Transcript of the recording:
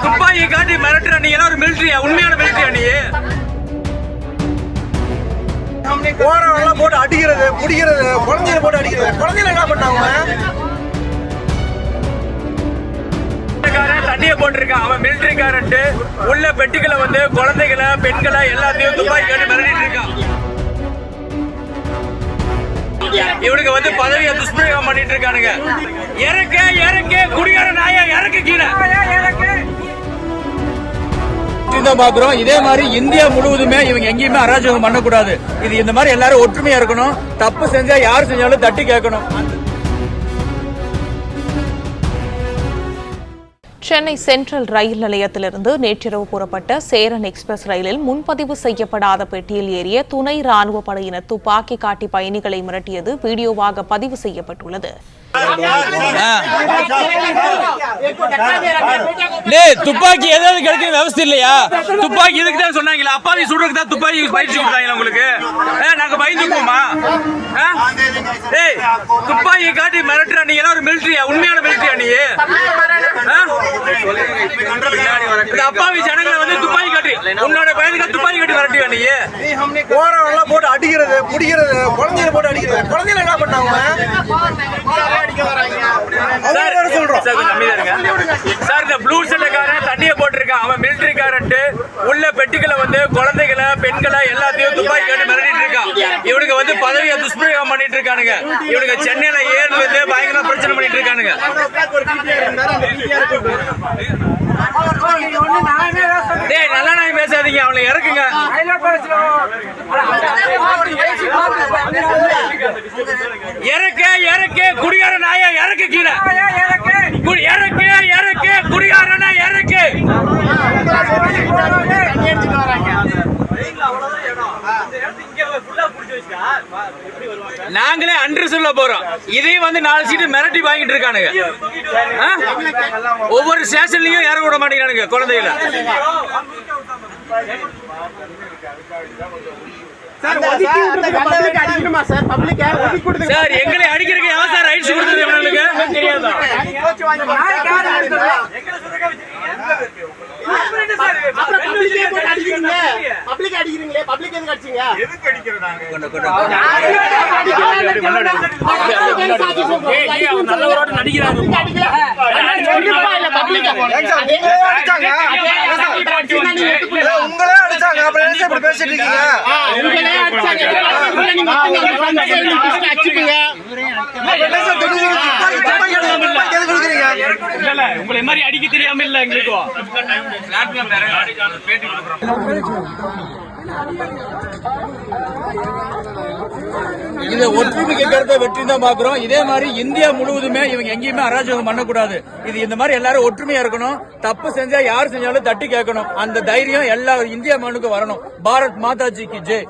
துப்பாக்கி காட்டி மிரட்டுற நீ எல்லாம் ஒரு மிலிட்டரியா? உண்மையான மிலிட்டரியா நீ? போறவங்க போட்டு அடிக்கிறது, குடிக்கிறது, குழந்தைகளை போட்டு அடிக்கிறது. குழந்தைகளை என்ன பண்ணாங்க? தண்ணியை போட்டிருக்கான் அவன் மிலிட்டரிக்காரன்ட்டு. உள்ள பெட்டிகளை வந்து குழந்தைகளை, பெண்களை எல்லாத்தையும் துப்பாக்கி காட்டி மிரட்டிட்டு இருக்கான். இவனுக்கு வந்து பதவியை துஷ்பிரயோகம் பண்ணிட்டு இருக்கானுங்க. இறக்கு இறக்கு குடிகார நாயா, இறக்கு கீழே பாக்குறோம். இதே மாதிரி இந்தியா முழுவதுமே இவங்க எங்கேயுமே அராஜகம் பண்ணக்கூடாது. இது இந்த மாதிரி எல்லாரும் ஒற்றுமையா இருக்கணும். தப்பு செஞ்சா யாரு செஞ்சாலும் தட்டி கேட்கணும். சென்னை சென்ட்ரல் ரயில் நிலையத்திலிருந்து நேற்றிரவு புறப்பட்ட சேரன் எக்ஸ்பிரஸ் ரயிலில் முன்பதிவு செய்யப்படாத பெட்டியில் ஏறிய துணை ராணுவ படையினர் துப்பாக்கி காட்டி பயணிகளை மிரட்டியது வீடியோவாக பதிவு செய்யப்பட்டுள்ளது. துப்பாக்கி ஏதாவது கிடைக்கிற விவசாயம் இல்லையா? துப்பாக்கி இதுக்கு தான் சொன்னாங்களா? அப்பாவி சுடுறதுக்கு தான் துப்பாக்கி பயிற்சி கொடுத்தாங்களா உங்களுக்கு? நாங்க பயந்துக்குவோமா? துப்பாக்கி காட்டி மிரட்டுற நீ எல்லாம் ஒரு மிலிட்டரியா? உண்மையான மிலிட்டரியா நீ? அப்பாவி ஜனங்களை வந்து துப்பாக்கி காட்டி உன்னோட பயனுக்கு துப்பாக்கி காட்டி மிரட்டியா நீ? போறவங்க போட்டு அடிக்கிறது, குடிக்கிறது, குழந்தைகளை போட்டு அடிக்கிறது. குழந்தைகளை என்ன பண்ணாங்க? சார், இந்த ப்ளூ சட்டைக்காரன் தண்ணியை போட்டிருக்கான் அவன் மிலிட்டரிக்காரன்ட்டு. உள்ள பெட்டிகளை வந்து குழந்தைகளை, பெண்களை எல்லாத்தையும் துப்பாக்கி காட்டி மிரட்டிட்டு இருக்கான். இவனுக்கு வந்து பதவியை துஷ்பிரயோகம் பண்ணிட்டு இருக்கானுங்க. இவனுக்கு சென்னையில ஏன் வந்து பயங்கர பிரச்சனை பண்ணிட்டு இருக்கானுங்க. நல்லா நாய் பேசாதீங்க, அவனை இறக்குங்க. இறக்கு இறக்கு குடிகார நாயா, இறக்கு கீழே இறக்கு இறக்கு குடிகார நாய், இறக்கு. நாங்களே அன்று சொல்ல போறோம். இதையும் வந்து 4 சீட்டு மிரட்டி வாங்கிட்டு இருக்கானுங்க. ஒவ்வொரு ஸ்டேஷன்லயும் இறங்க விட மாட்டேங்கிறானுங்க குழந்தைகளை. சார், எங்களை அடிக்கிறதுக்கு எவன் சார் ரைட்ஸ் கொடுத்தது? இவனுக்கு தெரியாதா? உங்களே அடிச்சாங்க, அப்புறம் என்ன இப்படி பேசிட்டு இருக்கீங்க? உங்களை மாதிரி அடிக்க தெரியாம இல்ல எங்களுக்கு. இதை ஒற்றுமை கேட்கறத வெற்றி தான் பாக்குறோம். இதே மாதிரி இந்தியா முழுவதுமே இவங்க எங்கேயுமே அராஜகம் பண்ணக்கூடாது. இது இந்த மாதிரி எல்லாரும் ஒற்றுமையா இருக்கணும். தப்பு செஞ்சா யாரு செஞ்சாலும் தட்டி கேட்கணும். அந்த தைரியம் எல்லா இந்தியா மண்ணுக்கு வரணும். பாரத் மாதாஜிக்கு ஜெய்.